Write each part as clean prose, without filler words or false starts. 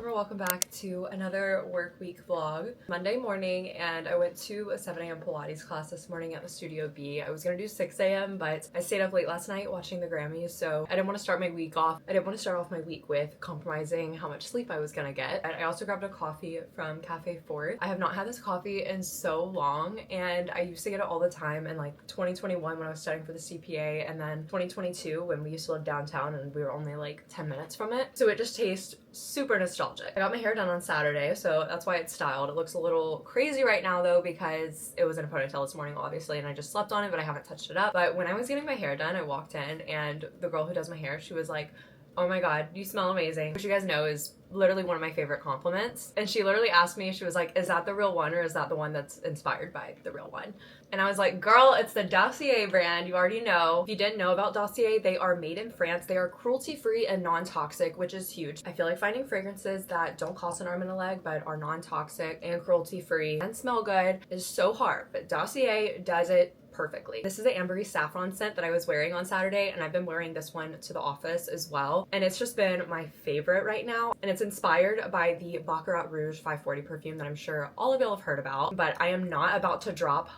welcome back to another work week vlog. Monday morning, and I went to a 7 a.m. Pilates class this morning at the Studio B. I was gonna do 6 a.m. but I stayed up late last night watching the Grammys, so I didn't want to start my week off. I didn't want to start off my week with compromising how much sleep I was gonna get. I also grabbed a coffee from Cafe Fort. I have not had this coffee in so long, and I used to get it all the time in like 2021 when I was studying for the CPA, and then 2022 when we used to live downtown and we were only like 10 minutes from it. So it just tastes super nostalgic. I got my hair done on Saturday, so that's why it's styled. It looks a little crazy right now though because it was in a ponytail this morning obviously, and I just slept on it, but I haven't touched it up. But when I was getting my hair done, I walked in and the girl who does my hair, she was like, "Oh my god, you smell amazing," which you guys know is literally one of my favorite compliments. And she literally asked me, she was like, "Is that the real one or is that the one that's inspired by the real one?" And I was like, "Girl, it's the Dossier brand. You already know." If you didn't know about Dossier, they are made in France. They are cruelty-free and non-toxic, which is huge. I feel like finding fragrances that don't cost an arm and a leg but are non-toxic and cruelty-free and smell good is so hard, but Dossier does it perfectly. This is the ambery saffron scent that I was wearing on Saturday, and I've been wearing this one to the office as well, and it's just been my favorite right now. And it's inspired by the Baccarat Rouge 540 perfume that I'm sure all of y'all have heard about, but I am not about to drop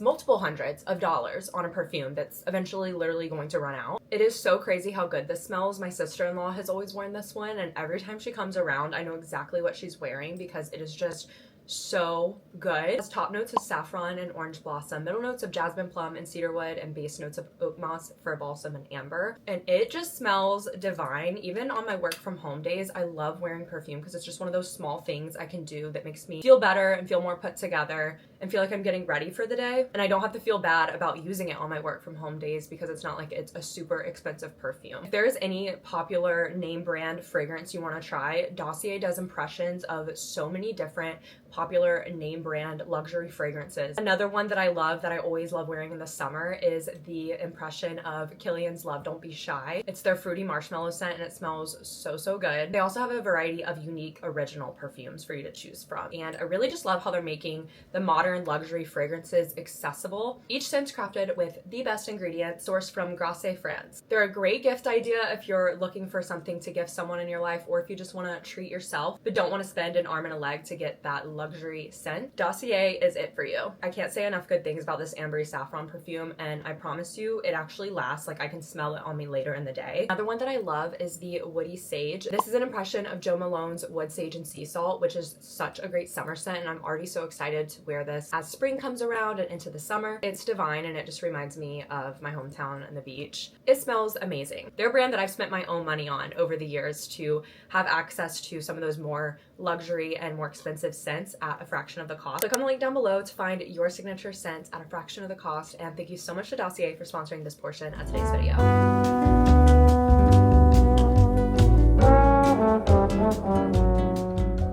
multiple hundreds of dollars on a perfume that's eventually literally going to run out. It is so crazy how good this smells. My sister-in-law has always worn this one, and every time she comes around I know exactly what she's wearing because it is just so good. Its top notes of saffron and orange blossom, middle notes of jasmine plum and cedarwood, and base notes of oak moss, fir balsam, and amber. And it just smells divine. Even on my work from home days, I love wearing perfume because it's just one of those small things I can do that makes me feel better and feel more put together and feel like I'm getting ready for the day. And I don't have to feel bad about using it on my work from home days because it's not like it's a super expensive perfume. If there is any popular name brand fragrance you want to try, Dossier does impressions of so many different popular name brand luxury fragrances. Another one that I love, that I always love wearing in the summer, is the impression of Killian's Love Don't Be Shy. It's their fruity marshmallow scent and it smells so good. They also have a variety of unique original perfumes for you to choose from, and I really just love how they're making the modern luxury fragrances accessible. Each scent's crafted with the best ingredients sourced from Grasse, France. They're a great gift idea if you're looking for something to gift someone in your life, or if you just want to treat yourself but don't want to spend an arm and a leg to get that luxury scent. Dossier is it for you. I can't say enough good things about this ambery saffron perfume, and I promise you it actually lasts. Like, I can smell it on me later in the day. Another one that I love is the Woody Sage. This is an impression of Joe Malone's Wood Sage and Sea Salt, which is such a great summer scent, and I'm already so excited to wear this as spring comes around and into the summer. It's divine, and it just reminds me of my hometown and the beach. It smells amazing. They're a brand that I've spent my own money on over the years to have access to some of those more luxury and more expensive scents at a fraction of the cost. Click on the link down below to find your signature scents at a fraction of the cost, and thank you so much to Dossier for sponsoring this portion of today's video.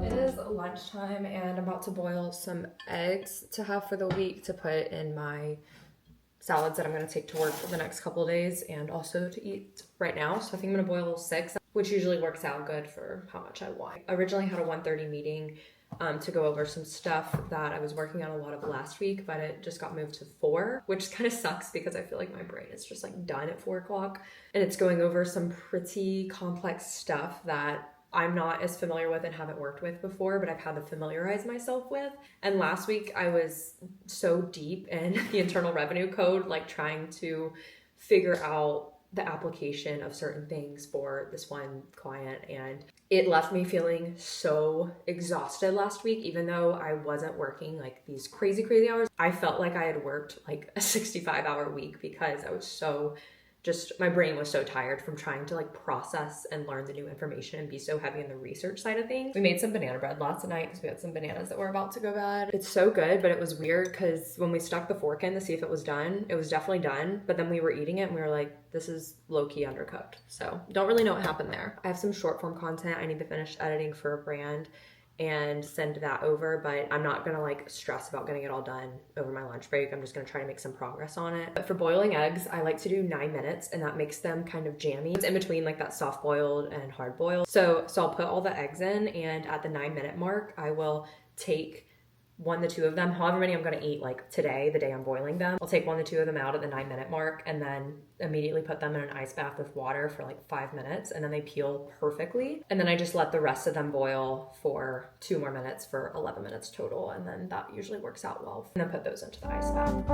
It is lunchtime and I'm about to boil some eggs to have for the week to put in my salads that I'm going to take to work for the next couple of days and also to eat right now. So I think I'm going to boil 6, which usually works out good for how much I want. I originally had a 1:30 meeting to go over some stuff that I was working on a lot of last week, but it just got moved to 4, which kind of sucks because I feel like my brain is just like done at 4 o'clock, and it's going over some pretty complex stuff that I'm not as familiar with and haven't worked with before, but I've had to familiarize myself with. And last week I was so deep in the Internal Revenue Code, like trying to figure out the application of certain things for this one client, and it left me feeling so exhausted last week. Even though I wasn't working like these crazy hours, I felt like I had worked like a 65-hour week because I was my brain was so tired from trying to like process and learn the new information and be so heavy in the research side of things. We made some banana bread last night because we had some bananas that were about to go bad. It's so good, but it was weird because when we stuck the fork in to see if it was done, it was definitely done, but then we were eating it and we were like, this is low-key undercooked. So don't really know what happened there. I have some short form content I need to finish editing for a brand and send that over, but I'm not gonna like stress about getting it all done over my lunch break. I'm just gonna try to make some progress on it. But for boiling eggs, I like to do 9 minutes, and that makes them kind of jammy. It's in between like that soft boiled and hard boiled. So I'll put all the eggs in, and at the 9-minute mark, I will take 1 to 2 of them, however many I'm going to eat like today, the day I'm boiling them. I'll take 1 to 2 of them out at the 9-minute mark and then immediately put them in an ice bath with water for like 5 minutes, and then they peel perfectly. And then I just let the rest of them boil for 2 more minutes for 11 minutes total, and then that usually works out well. And then put those into the ice bath.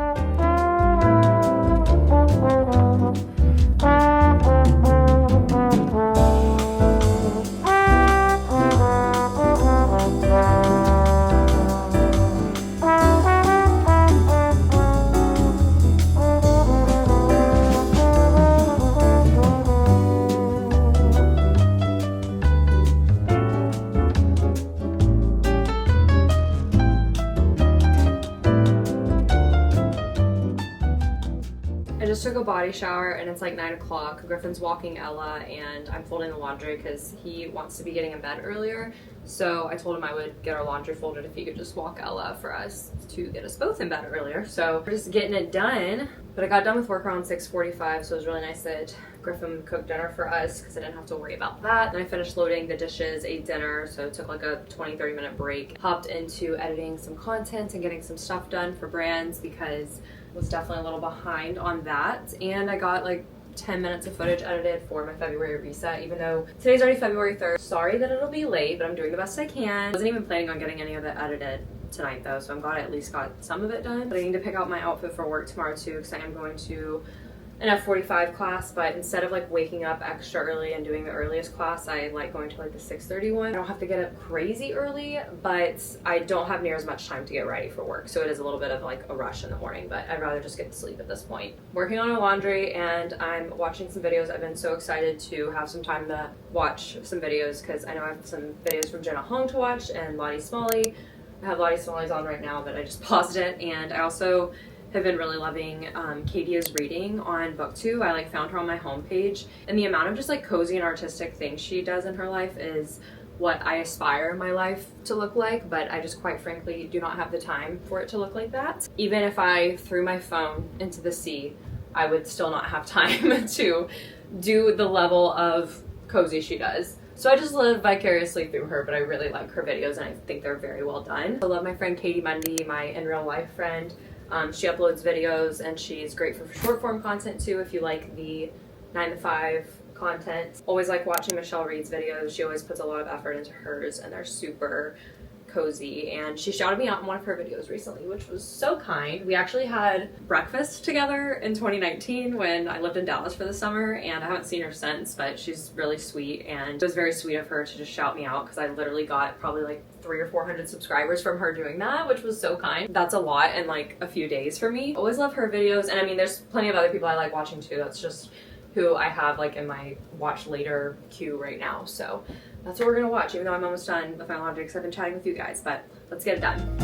I just took a body shower and it's like 9 o'clock. Griffin's walking Ella and I'm folding the laundry because he wants to be getting in bed earlier. So I told him I would get our laundry folded if he could just walk Ella for us to get us both in bed earlier. So we're just getting it done. But I got done with work around 6:45, so it was really nice that Griffin cooked dinner for us because I didn't have to worry about that. Then I finished loading the dishes, ate dinner, so it took like a 20-30 minute break. Hopped into editing some content and getting some stuff done for brands because I was definitely a little behind on that. And I got like 10 minutes of footage edited for my February reset, even though today's already February 3rd. Sorry that it'll be late, but I'm doing the best I can. I wasn't even planning on getting any of it edited tonight though, so I'm glad I at least got some of it done. But I need to pick out my outfit for work tomorrow too, because I am going to an F45 class, but instead of like waking up extra early and doing the earliest class, I like going to like the 6:30 one. I don't have to get up crazy early, but I don't have near as much time to get ready for work, so it is a little bit of like a rush in the morning, but I'd rather just get to sleep at this point. Working on our laundry, and I'm watching some videos. I've been so excited to have some time to watch some videos because I know I have some videos from Jenna Hong to watch and Lottie Smalley. I have Lottie Smalley's on right now, but I just paused it. And I also have been really loving Kadia's reading on BookTube. I like found her on my homepage, and the amount of just like cozy and artistic things she does in her life is what I aspire my life to look like, but I just quite frankly do not have the time for it to look like that. Even if I threw my phone into the sea, I would still not have time to do the level of cozy she does. So I just live vicariously through her, but I really like her videos and I think they're very well done. I love my friend Katie Mundy, my in real life friend. She uploads videos and she's great for short form content too if you like the 9 to 5 content. Always like watching Michelle Reed's videos. She always puts a lot of effort into hers and they're super cozy, and she shouted me out in one of her videos recently, which was so kind. We actually had breakfast together in 2019 when I lived in Dallas for the summer, and I haven't seen her since, but she's really sweet, and it was very sweet of her to just shout me out because I literally got probably like 300 or 400 subscribers from her doing that, which was so kind. That's a lot in like a few days for me. Always love her videos, and I mean there's plenty of other people I like watching too. That's just who I have like in my watch later queue right now. So that's what we're gonna watch, even though I'm almost done with my laundry because I've been chatting with you guys, but let's get it done.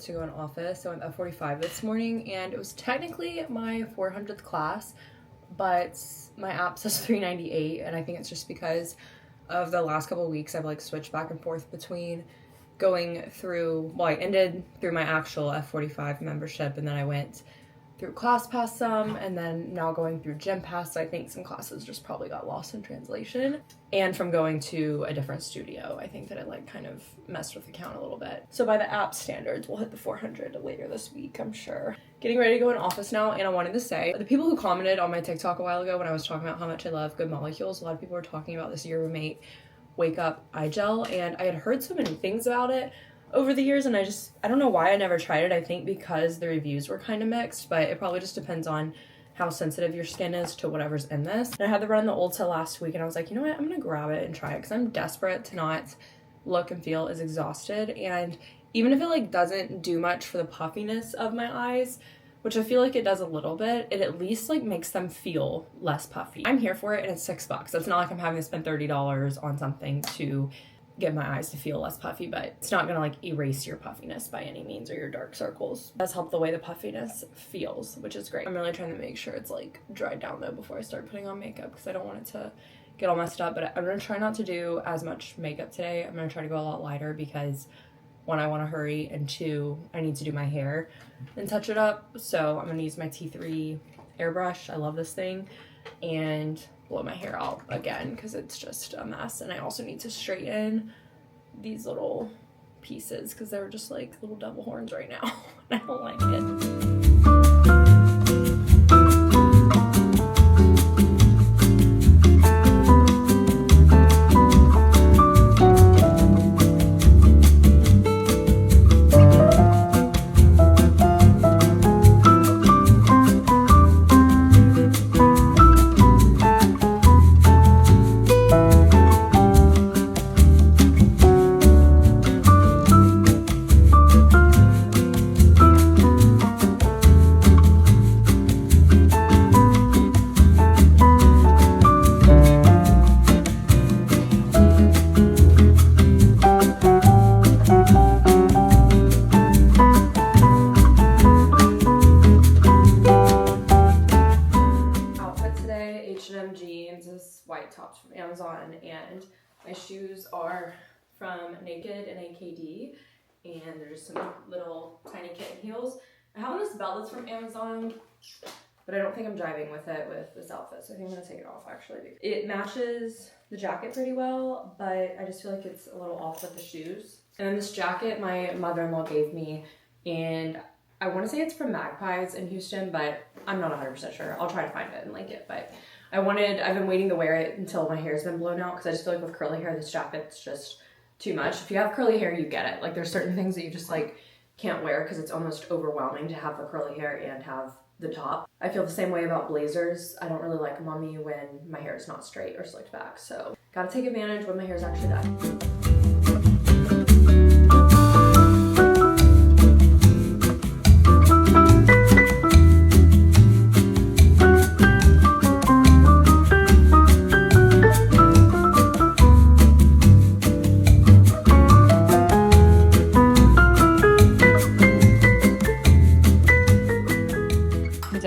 To go in office, so I'm at 45 this morning, and it was technically my 400th class, but my app says 398, and I think it's just because of the last couple of weeks I've like switched back and forth between going through, well, I ended through my actual F45 membership, and then I went through ClassPass some, and then now going through GymPass. So I think some classes just probably got lost in translation. And from going to a different studio, I think that it like kind of messed with the count a little bit. So by the app standards, we'll hit the 400 later this week, I'm sure. Getting ready to go in office now, and I wanted to say, the people who commented on my TikTok a while ago when I was talking about how much I love Good Molecules, a lot of people were talking about this Your Roommate Wake Up Eye Gel, and I had heard so many things about it over the years, and I don't know why I never tried it. I think because the reviews were kind of mixed, but it probably just depends on how sensitive your skin is to whatever's in this. And I had to run the Ulta last week, and I was like, you know what, I'm gonna grab it and try it because I'm desperate to not look and feel as exhausted. And even if it like doesn't do much for the puffiness of my eyes, which I feel like it does a little bit. It at least like makes them feel less puffy. I'm here for it, and it's $6. It's not like I'm having to spend $30 on something to get my eyes to feel less puffy, but it's not gonna like erase your puffiness by any means or your dark circles. It does help the way the puffiness feels, which is great. I'm really trying to make sure it's like dried down though before I start putting on makeup because I don't want it to get all messed up, but I'm gonna try not to do as much makeup today. I'm gonna try to go a lot lighter because one, I want to hurry, and two, I need to do my hair and touch it up. So I'm gonna use my T3 airbrush. I love this thing, and blow my hair out again because it's just a mess. And I also need to straighten these little pieces because they're just like little devil horns right now. I don't like it. White tops from Amazon, and my shoes are from Naked and AKD, and there's some little tiny kitten heels. I have on this belt that's from Amazon, but I don't think I'm jiving with it with this outfit, so I think I'm gonna take it off actually. It matches the jacket pretty well, but I just feel like it's a little off with the shoes. And then this jacket my mother-in-law gave me, and I want to say it's from Magpies in Houston, but I'm not 100% sure. I'll try to find it and link it, but I've been waiting to wear it until my hair's been blown out because I just feel like with curly hair, this jacket's just too much. If you have curly hair, you get it. Like there's certain things that you just like can't wear because it's almost overwhelming to have the curly hair and have the top. I feel the same way about blazers. I don't really like them on me when my hair is not straight or slicked back. So gotta take advantage when my hair's actually done.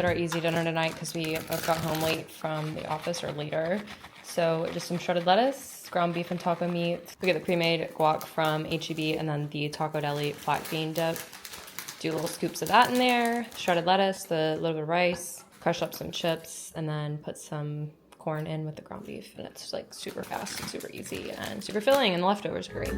Our easy dinner tonight because we both got home late from the office or later. So just some shredded lettuce, ground beef and taco meat. We get the pre-made guac from H-E-B and then the Taco Deli flat bean dip. Do little scoops of that in there. Shredded lettuce, the little bit of rice, crush up some chips, and then put some corn in with the ground beef. And it's like super fast and super easy and super filling, and the leftovers are great.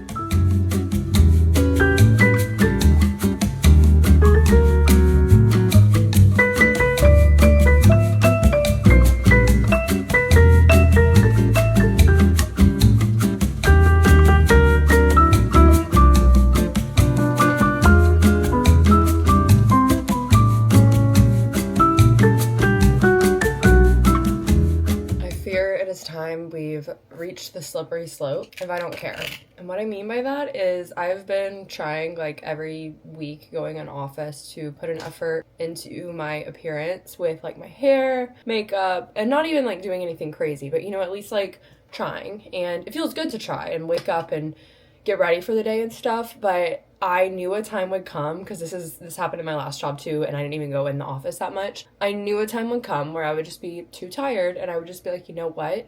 We've reached the slippery slope if I don't care. And what I mean by that is I've been trying like every week going in office to put an effort into my appearance with like my hair, makeup, and not even like doing anything crazy, but you know, at least like trying. And it feels good to try and wake up and get ready for the day and stuff, but I knew a time would come, because this happened in my last job too, and I didn't even go in the office that much. I knew a time would come where I would just be too tired and I would just be like, you know what?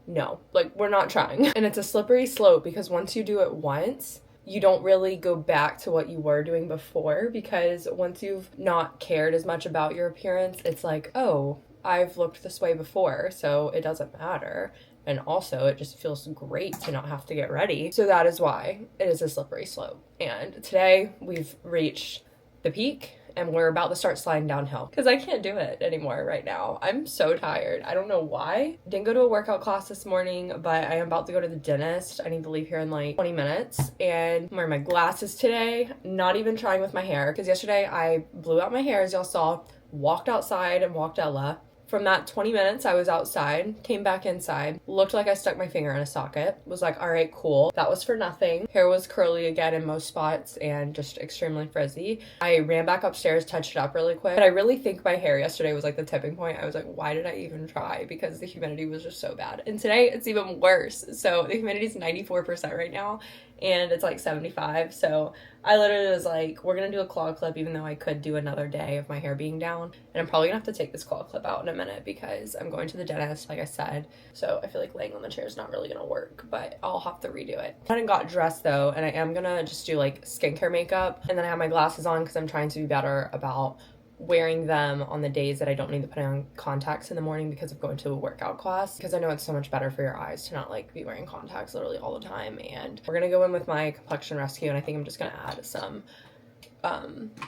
No, like we're not trying. And it's a slippery slope because once you do it once, you don't really go back to what you were doing before, because once you've not cared as much about your appearance, it's like, oh, I've looked this way before, so it doesn't matter. And also, it just feels great to not have to get ready. So that is why it is a slippery slope. And today we've reached the peak and we're about to start sliding downhill because I can't do it anymore right now. I'm so tired. I don't know why. Didn't go to a workout class this morning, but I am about to go to the dentist. I need to leave here in like 20 minutes. And I'm wearing my glasses today, not even trying with my hair, because yesterday I blew out my hair, as y'all saw, walked outside and walked Ella. From that 20 minutes I was outside, came back inside, looked like I stuck my finger in a socket, was like, all right, cool. That was for nothing. Hair was curly again in most spots and just extremely frizzy. I ran back upstairs, touched it up really quick. But I really think my hair yesterday was like the tipping point. I was like, why did I even try? Because the humidity was just so bad. And today it's even worse. So the humidity is 94% right now and it's like 75. So I literally was like, we're gonna do a claw clip even though I could do another day of my hair being down. And I'm probably gonna have to take this claw clip out in a minute because I'm going to the dentist, like I said. So I feel like laying on the chair is not really gonna work, but I'll have to redo it. I hadn't got dressed though, and I am gonna just do like skincare makeup. And then I have my glasses on because I'm trying to be better about wearing them on the days that I don't need to put on contacts in the morning because of going to a workout class, because I know it's so much better for your eyes to not like be wearing contacts literally all the time. And we're gonna go in with my complexion rescue, and I think I'm just gonna add some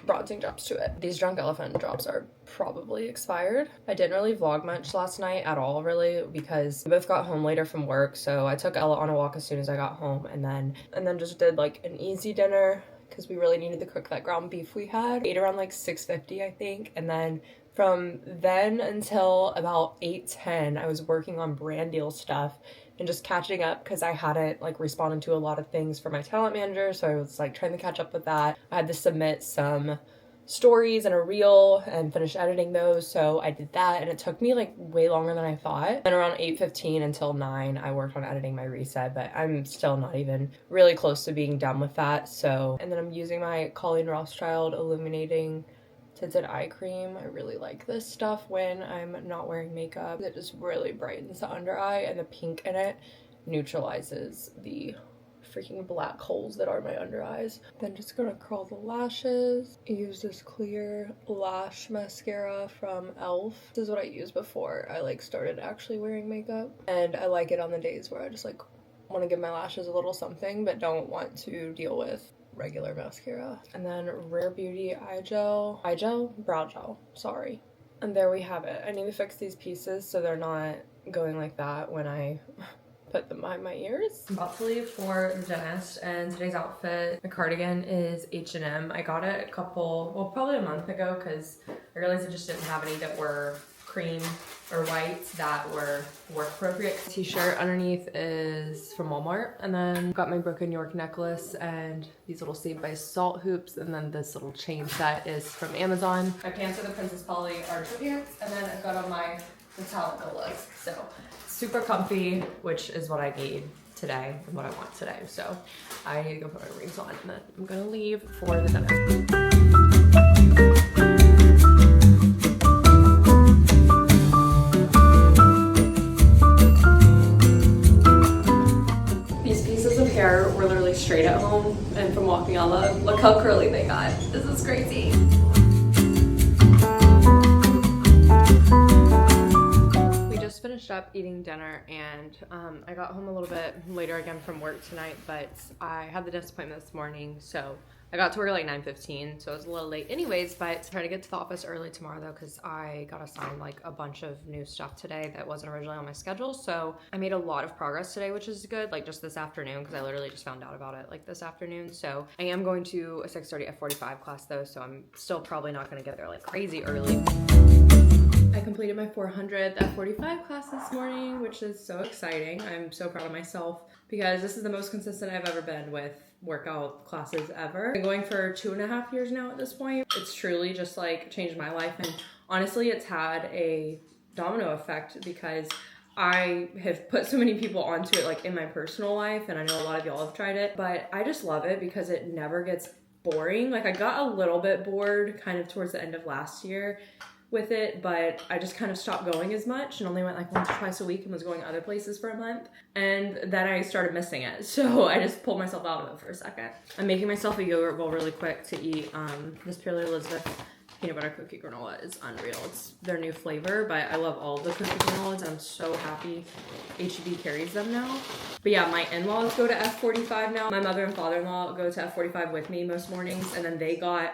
bronzing drops to it. These Drunk Elephant drops are probably expired. I didn't really vlog much last night at all really because we both got home later from work, so I took Ella on a walk as soon as I got home and then just did like an easy dinner because we really needed to cook that ground beef we had. Ate around like 6:50 I think, and then from then until about 8:10 I was working on brand deal stuff and just catching up because I hadn't like responded to a lot of things for my talent manager, so I was like trying to catch up with that. I had to submit some stories and a reel and finish editing those, so I did that and it took me like way longer than I thought. And around 8:15 until 9 I worked on editing my reset, but I'm still not even really close to being done with that. So, and then I'm using my Colleen Rothschild illuminating tinted eye cream. I really like this stuff when I'm not wearing makeup. It just really brightens the under eye, and the pink in it neutralizes the freaking black holes that are my under eyes. Then just gonna curl the lashes. I use this clear lash mascara from e.l.f. This is what I used before I like started actually wearing makeup, and I like it on the days where I just like want to give my lashes a little something but don't want to deal with regular mascara. And then Rare Beauty brow gel, sorry. And there we have it. I need to fix these pieces so they're not going like that when I put them behind my ears. I'm about to leave for the dentist, and today's outfit, my cardigan is H&M. I got it probably a month ago because I realized I just didn't have any that were cream or white that were work appropriate. T-shirt underneath is from Walmart, and then got my Broken York necklace and these little Saved by Salt hoops, and then this little chain set is from Amazon. My pants are the Princess Polly Archer pants, and then I've got on my Metallica, so super comfy, which is what I need today and what I want today. So I need to go put my rings on, and then I'm gonna leave for the dinner. Hair were literally straight at home, and from walking Ella, look how curly they got. This is crazy. We just finished up eating dinner, and I got home a little bit later again from work tonight, but I had the dentist appointment this morning, so I got to work at like 9:15, so I was a little late anyways, but I'm trying to get to the office early tomorrow though, because I got assigned like a bunch of new stuff today that wasn't originally on my schedule. So I made a lot of progress today, which is good, like just this afternoon, because I literally just found out about it like this afternoon. So I am going to a 6:30 F45 class though, so I'm still probably not gonna get there like crazy early. I completed my 400th F45 class this morning, which is so exciting. I'm so proud of myself because this is the most consistent I've ever been with workout classes ever. I've been going for 2.5 years now at this point. It's truly just like changed my life, and honestly it's had a domino effect because I have put so many people onto it like in my personal life, and I know a lot of y'all have tried it, but I just love it because it never gets boring. Like I got a little bit bored kind of towards the end of last year with it, but I just kind of stopped going as much and only went like once or twice a week and was going other places for a month, and then I started missing it, so I just pulled myself out of it for a second. I'm making myself a yogurt bowl really quick to eat. This Purely Elizabeth peanut butter cookie granola is unreal. It's their new flavor, but I love all the cookie granolas. I'm so happy H-E-B carries them now. But yeah, my in-laws go to F45 now. My mother and father-in-law go to F45 with me most mornings, and then they got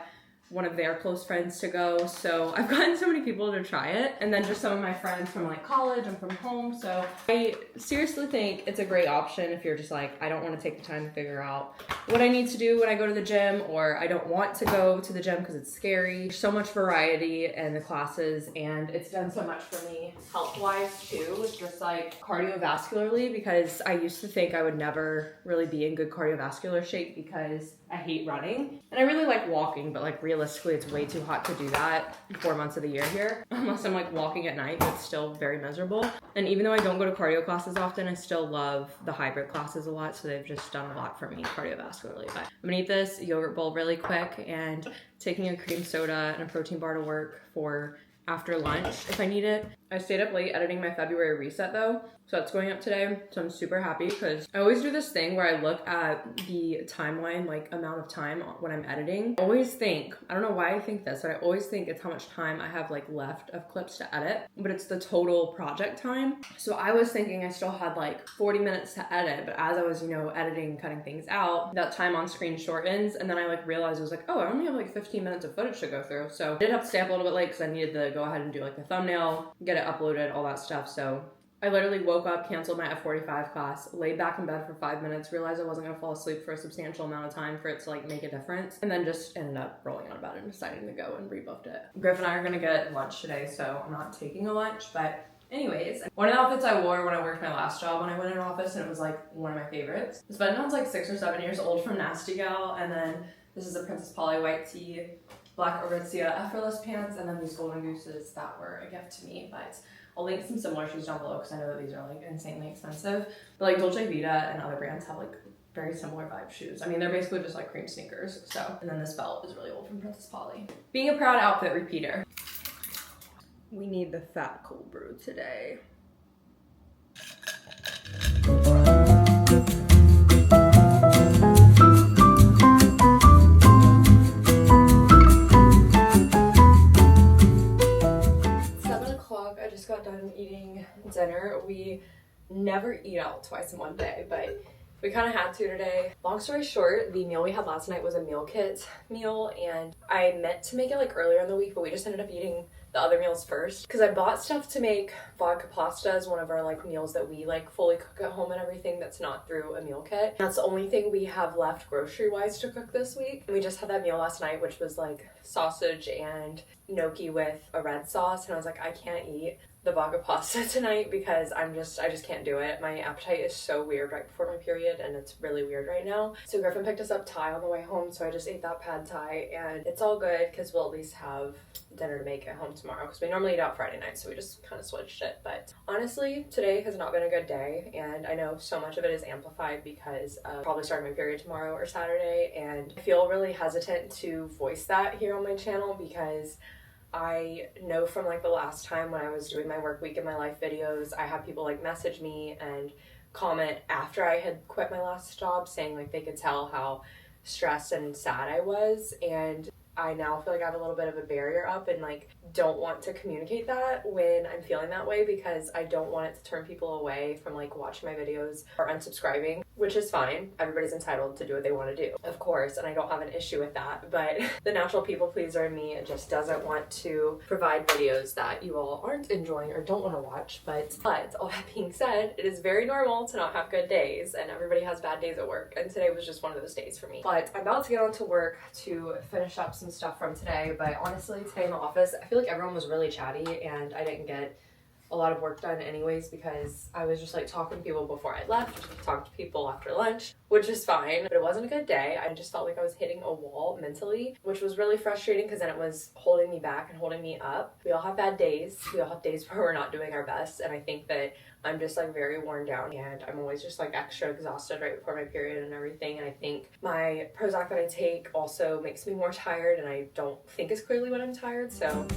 one of their close friends to go. So I've gotten so many people to try it, and then just some of my friends from like college and from home. So I seriously think it's a great option if you're just like, I don't want to take the time to figure out what I need to do when I go to the gym, or I don't want to go to the gym because it's scary. There's so much variety in the classes, and it's done so much for me health-wise too. It's just like cardiovascularly, because I used to think I would never really be in good cardiovascular shape because I hate running. And I really like walking, but like realistically, it's way too hot to do that 4 months of the year here. Unless I'm like walking at night, but it's still very miserable. And even though I don't go to cardio classes often, I still love the hybrid classes a lot. So they've just done a lot for me cardiovascularly. But I'm gonna eat this yogurt bowl really quick and taking a cream soda and a protein bar to work for after lunch if I need it. I stayed up late editing my February reset though, so that's going up today. So I'm super happy because I always do this thing where I look at the timeline, like amount of time when I'm editing. I always think, I don't know why I think this, but I always think it's how much time I have like left of clips to edit, but it's the total project time. So I was thinking I still had like 40 minutes to edit, but as I was, editing, cutting things out, that time on screen shortens. And then I like realized I was like, oh, I only have like 15 minutes of footage to go through. So I did have to stay up a little bit late because I needed to go ahead and do like the thumbnail, get it uploaded, all that stuff. So I literally woke up, canceled my F45 class, laid back in bed for 5 minutes, realized I wasn't gonna fall asleep for a substantial amount of time for it to like make a difference, and then just ended up rolling out of bed and deciding to go and rebooked it. Griff and I are gonna get lunch today, so I'm not taking a lunch, but anyways, one of the outfits I wore when I worked my last job when I went in office, and it was like one of my favorites. This button-down's like 6 or 7 years old from Nasty Gal, and then this is a Princess Polly white tee, black Aritzia effortless pants, and then these golden gooses that were a gift to me. But I'll link some similar shoes down below because I know that these are like insanely expensive. But like Dolce Vita and other brands have like very similar vibe shoes. I mean, they're basically just like cream sneakers. So, and then this belt is really old from Princess Polly. Being a proud outfit repeater. We need the fat cold brew today. 7 o'clock, I just got done eating dinner. We never eat out twice in one day, but we kind of had to today. Long story short, the meal we had last night was a meal kit meal, and I meant to make it like earlier in the week, but we just ended up eating the other meals first because I bought stuff to make vodka pasta as one of our like meals that we like fully cook at home and everything that's not through a meal kit. That's the only thing we have left grocery wise to cook this week. And we just had that meal last night, which was like sausage and gnocchi with a red sauce, and I was like, I can't eat the vodka pasta tonight because I just can't do it. My appetite is so weird right before my period, and it's really weird right now. So Griffin picked us up Thai on the way home, so I just ate that pad Thai, and it's all good because we'll at least have dinner to make at home tomorrow because we normally eat out Friday night, so we just kind of switched it. But honestly, today has not been a good day, and I know so much of it is amplified because of probably starting my period tomorrow or Saturday, and I feel really hesitant to voice that here on my channel because I know from like the last time when I was doing my work week in my life videos, I had people like message me and comment after I had quit my last job saying like they could tell how stressed and sad I was, and I now feel like I have a little bit of a barrier up and like don't want to communicate that when I'm feeling that way because I don't want it to turn people away from like watching my videos or unsubscribing, which is fine. Everybody's entitled to do what they want to do, of course, and I don't have an issue with that. But the natural people pleaser in me just doesn't want to provide videos that you all aren't enjoying or don't want to watch. But all that being said, it is very normal to not have good days, and everybody has bad days at work, and today was just one of those days for me. But I'm about to get on to work to finish up some stuff from today, but honestly today in the office I feel like everyone was really chatty and I didn't get a lot of work done anyways because I was just like talking to people before I left, talked to people after lunch, which is fine, but it wasn't a good day. I just felt like I was hitting a wall mentally, which was really frustrating because then it was holding me back and holding me up. We all have bad days. We all have days where we're not doing our best, and I think that I'm just like very worn down and I'm always just like extra exhausted right before my period and everything, and I think my Prozac that I take also makes me more tired, and I don't think as clearly when I'm tired, so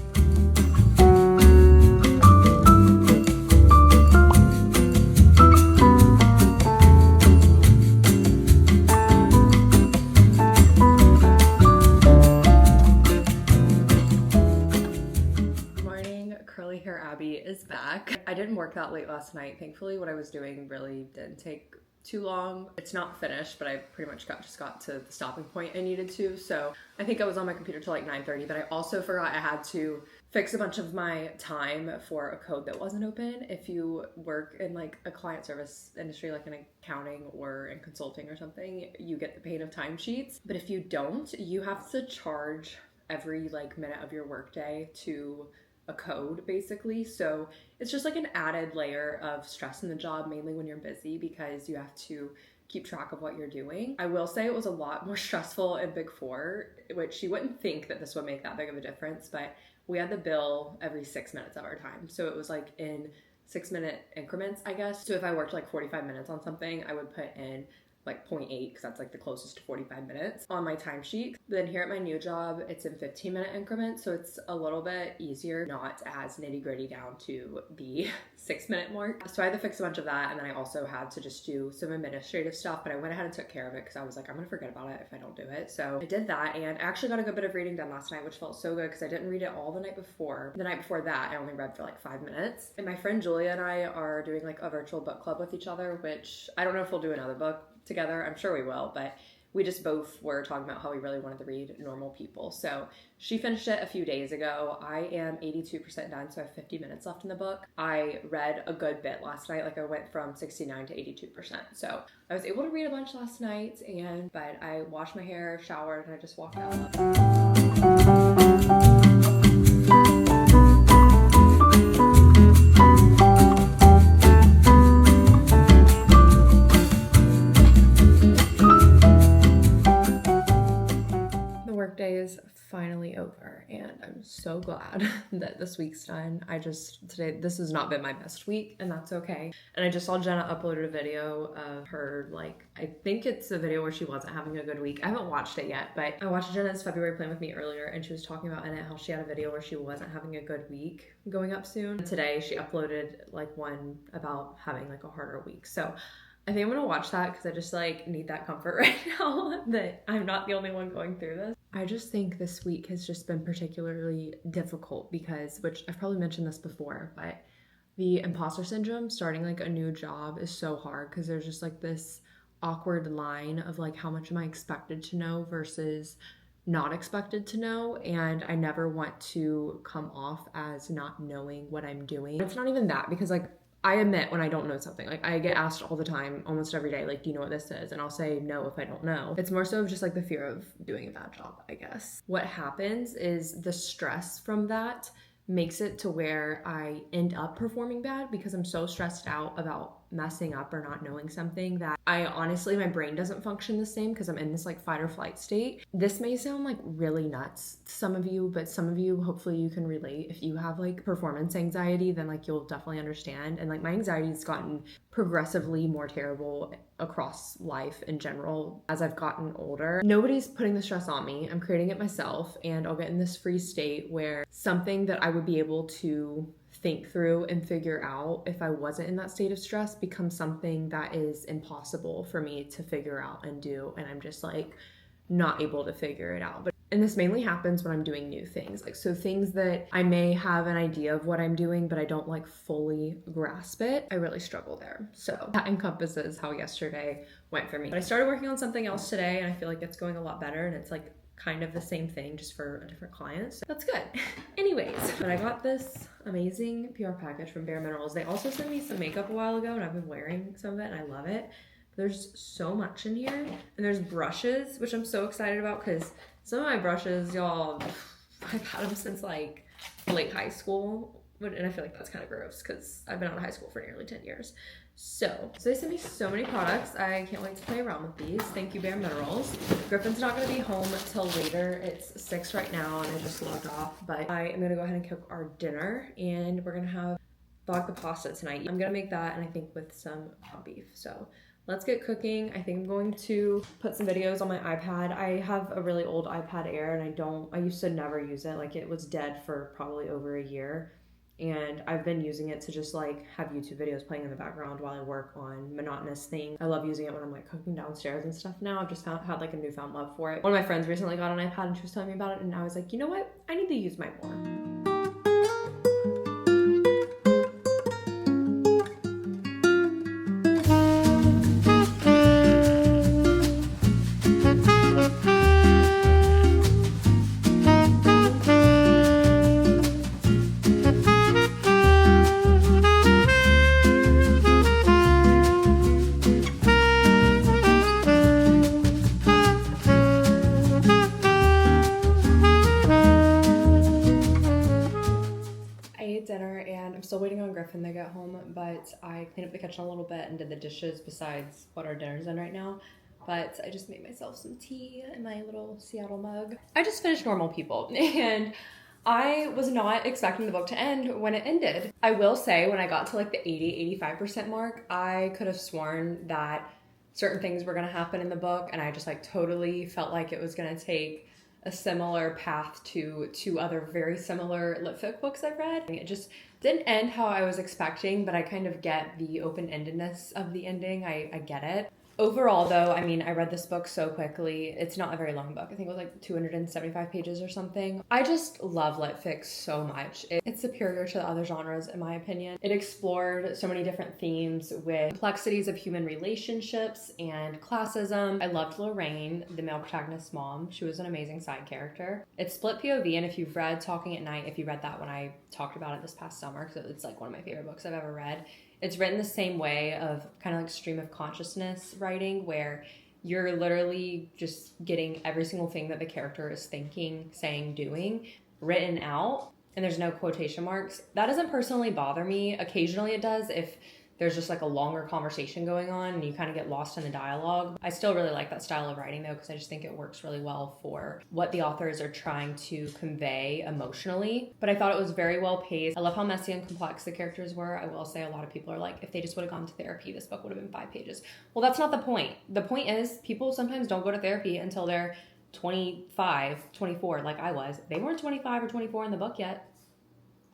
curly hair Abby is back. I didn't work that late last night. Thankfully, what I was doing really didn't take too long. It's not finished, but I pretty much just got to the stopping point I needed to. So I think I was on my computer till like 9:30, but I also forgot I had to fix a bunch of my time for a code that wasn't open. If you work in like a client service industry, like in accounting or in consulting or something, you get the pain of timesheets. But if you don't, you have to charge every like minute of your workday to a code basically. So it's just like an added layer of stress in the job, mainly when you're busy, because you have to keep track of what you're doing. I will say it was a lot more stressful in Big Four, which you wouldn't think that this would make that big of a difference, but we had the bill every 6 minutes of our time. So it was like in 6-minute increments, I guess. So if I worked like 45 minutes on something, I would put in like 0.8 because that's like the closest to 45 minutes on my timesheet. Then here at my new job, it's in 15-minute increments. So it's a little bit easier, not as nitty gritty down to the 6-minute mark. So I had to fix a bunch of that. And then I also had to just do some administrative stuff, but I went ahead and took care of it because I was like, I'm gonna forget about it if I don't do it. So I did that, and I actually got a good bit of reading done last night, which felt so good because I didn't read it all the night before. The night before that, I only read for like 5 minutes. And my friend Julia and I are doing like a virtual book club with each other, which I don't know if we'll do another book together. I'm sure we will, but we just both were talking about how we really wanted to read Normal People. So she finished it a few days ago. I am 82% done, so I have 50 minutes left in the book. I read a good bit last night. Like I went from 69 to 82%. So I was able to read a bunch last night, but I washed my hair, showered, and I just walked out. Day is finally over, and I'm so glad that this week's done. This has not been my best week, and that's okay. And I just saw Jenna uploaded a video of her, like, I think it's a video where she wasn't having a good week. I haven't watched it yet, but I watched Jenna's February plan with me earlier, and she was talking about in it how she had a video where she wasn't having a good week going up soon. Today she uploaded like one about having like a harder week. So I think I'm gonna watch that because I just like need that comfort right now that I'm not the only one going through this. I just think this week has just been particularly difficult because, which I've probably mentioned this before, but the imposter syndrome, starting like a new job, is so hard because there's just like this awkward line of like how much am I expected to know versus not expected to know, and I never want to come off as not knowing what I'm doing. It's not even that, because like I admit when I don't know something. Like I get asked all the time, almost every day, like, do you know what this is? And I'll say no if I don't know. It's more so of just like the fear of doing a bad job, I guess. What happens is the stress from that makes it to where I end up performing bad because I'm so stressed out about messing up or not knowing something that I honestly, my brain doesn't function the same because I'm in this like fight or flight state. This may sound like really nuts to some of you, but some of you, hopefully you can relate. If you have like performance anxiety, then like you'll definitely understand. And like my anxiety has gotten progressively more terrible across life in general as I've gotten older. Nobody's putting the stress on me. I'm creating it myself, and I'll get in this free state where something that I would be able to think through and figure out if I wasn't in that state of stress becomes something that is impossible for me to figure out and do, and I'm just like not able to figure it out. And this mainly happens when I'm doing new things, like so things that I may have an idea of what I'm doing but I don't like fully grasp it. I really struggle there. So that encompasses how yesterday went for me. But I started working on something else today, and I feel like it's going a lot better, and it's like kind of the same thing just for a different client, so that's good. Anyways, but I got this amazing PR package from Bare Minerals. They also sent me some makeup a while ago, and I've been wearing some of it and I love it. There's so much in here, and there's brushes, which I'm so excited about because some of my brushes, y'all, I've had them since like late high school, and I feel like that's kind of gross because I've been out of high school for nearly 10 years. So they sent me so many products. I can't wait to play around with these. Thank you, Bare Minerals. Griffin's not going to be home till later. It's 6 right now, and I just logged off. But I am going to go ahead and cook our dinner, and we're going to have vodka pasta tonight. I'm going to make that, and I think with some ground beef. So let's get cooking. I think I'm going to put some videos on my iPad. I have a really old iPad Air, and I used to never use it. Like it was dead for probably over a year. And I've been using it to just like have YouTube videos playing in the background while I work on monotonous things. I love using it when I'm like cooking downstairs and stuff now. I've just had like a newfound love for it. One of my friends recently got an iPad and she was telling me about it, and I was like, you know what? I need to use mine more. made dinner and I'm still waiting on Griffin to get home, but I cleaned up the kitchen a little bit and did the dishes besides what our dinner's in right now. But I just made myself some tea in my little Seattle mug. I just finished Normal People and I was not expecting the book to end when it ended. I will say when I got to like the 80-85% mark, I could have sworn that certain things were gonna happen in the book and I just like totally felt like it was gonna take a similar path to two other very similar lit fic books I've read. It just didn't end how I was expecting, but I kind of get the open-endedness of the ending. I get it. Overall though, I mean, I read this book so quickly. It's not a very long book. I think it was like 275 pages or something. I just love lit fic so much. It's superior to the other genres in my opinion. It explored so many different themes with complexities of human relationships and classism. I loved Lorraine, the male protagonist's mom. She was an amazing side character. It's split POV, and if you've read Talking at Night, if you read that when I talked about it this past summer, because it's like one of my favorite books I've ever read, it's written the same way of kind of like stream of consciousness writing where you're literally just getting every single thing that the character is thinking, saying, doing written out, and there's no quotation marks. That doesn't personally bother me. Occasionally it does if there's just like a longer conversation going on and you kind of get lost in the dialogue. I still really like that style of writing though, because I just think it works really well for what the authors are trying to convey emotionally. But I thought it was very well paced. I love how messy and complex the characters were. I will say a lot of people are like, if they just would have gone to therapy, this book would have been 5 pages. Well, that's not the point. The point is people sometimes don't go to therapy until they're 25, 24, like I was. They weren't 25 or 24 in the book yet.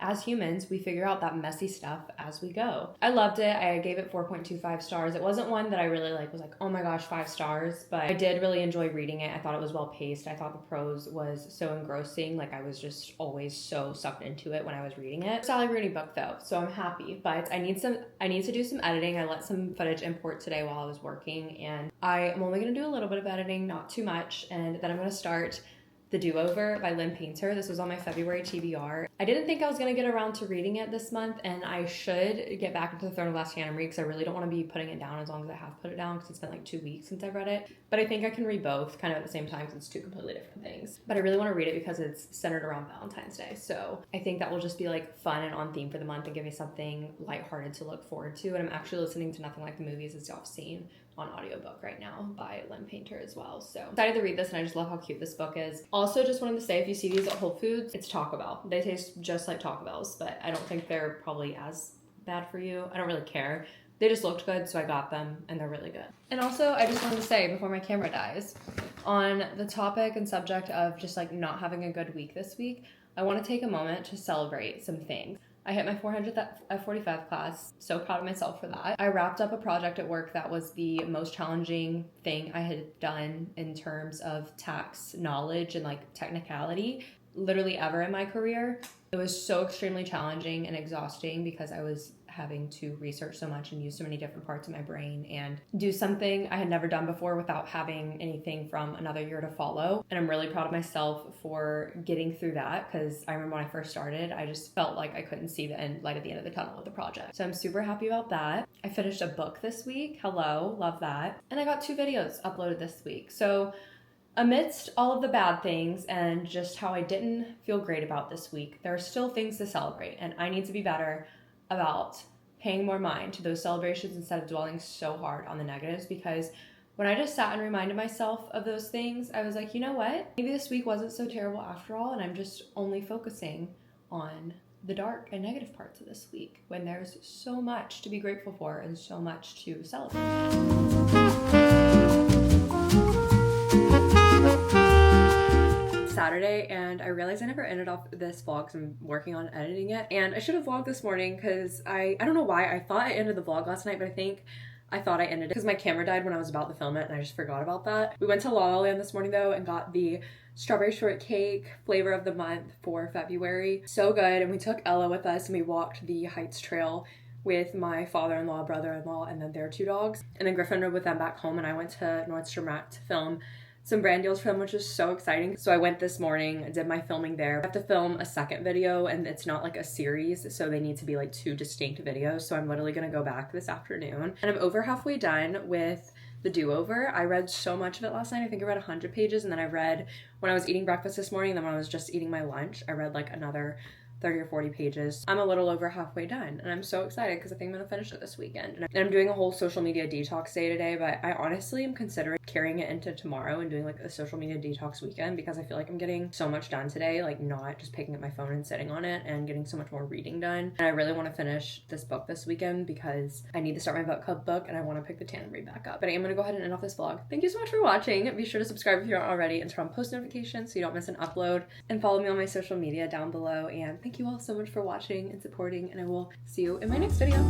As humans, we figure out that messy stuff as we go. I loved it. I gave it 4.25 stars. It wasn't one that I really was like, oh my gosh, 5 stars, but I did really enjoy reading it. I thought it was well paced. I thought the prose was so engrossing. Like I was just always so sucked into it when I was reading it. Sally Rooney book though, so I'm happy, but I need to do some editing. I let some footage import today while I was working, and I am only gonna do a little bit of editing, not too much, and then I'm gonna start The Do-Over by Lynn Painter. This was on my February TBR. I didn't think I was going to get around to reading it this month, and I should get back into the Throne of Glass and read because I really don't want to be putting it down as long as I have put it down because it's been like 2 weeks since I've read it. But I think I can read both kind of at the same time because it's 2 completely different things. But I really want to read it because it's centered around Valentine's Day. So I think that will just be like fun and on theme for the month and give me something lighthearted to look forward to. And I'm actually listening to Nothing Like the Movies As Y'all Seen on audiobook right now by Lynn Painter as well. So excited to read this, and I just love how cute this book is. Also, just wanted to say, if you see these at Whole Foods, it's Taco Bell. They taste just like Taco Bells, but I don't think they're probably as bad for you. I don't really care. They just looked good, so I got them, and they're really good. And also, I just wanted to say, before my camera dies, on the topic and subject of just like not having a good week this week, I want to take a moment to celebrate some things. I hit my 400th F45 class. So proud of myself for that. I wrapped up a project at work that was the most challenging thing I had done in terms of tax knowledge and like technicality literally ever in my career. It was so extremely challenging and exhausting because I was having to research so much and use so many different parts of my brain and do something I had never done before without having anything from another year to follow. And I'm really proud of myself for getting through that, because I remember when I first started, I just felt like I couldn't see the light at the end of the tunnel with the project. So I'm super happy about that. I finished a book this week. Hello, love that. And I got 2 videos uploaded this week. So amidst all of the bad things and just how I didn't feel great about this week, there are still things to celebrate, and I need to be better about paying more mind to those celebrations instead of dwelling so hard on the negatives, because when I just sat and reminded myself of those things, I was like, you know what? Maybe this week wasn't so terrible after all, and I'm just only focusing on the dark and negative parts of this week when there's so much to be grateful for and so much to celebrate. Saturday, and I realized I never ended off this vlog because I'm working on editing it, and I should have vlogged this morning because I don't know why I thought I ended the vlog last night, but I thought I ended it because my camera died when I was about to film it and I just forgot about that. We went to La La Land this morning though and got the strawberry shortcake flavor of the month for February. So good. And we took Ella with us and we walked the Heights Trail with my father-in-law, brother-in-law, and then their 2 dogs. And then Griffin rode with them back home, and I went to Nordstrom Rack to film some brand deals for them, which is so exciting. So I went this morning, did my filming there. I have to film a second video, and it's not like a series, so they need to be like 2 distinct videos. So I'm literally gonna go back this afternoon. And I'm over halfway done with The Do-Over. I read so much of it last night. I think I read 100 pages, and then I read when I was eating breakfast this morning, and then when I was just eating my lunch, I read like another 30 or 40 pages. I'm a little over halfway done, and I'm so excited because I think I'm gonna finish it this weekend. And I'm doing a whole social media detox day today, but I honestly am considering carrying it into tomorrow and doing like a social media detox weekend because I feel like I'm getting so much done today, like not just picking up my phone and sitting on it, and getting so much more reading done. And I really want to finish this book this weekend because I need to start my book club book, and I want to pick the tandem read back up. But I am gonna go ahead and end off this vlog. Thank you so much for watching. Be sure to subscribe if you aren't already and turn on post notifications so you don't miss an upload, and follow me on my social media down below. And thank you all so much for watching and supporting, and I will see you in my next video.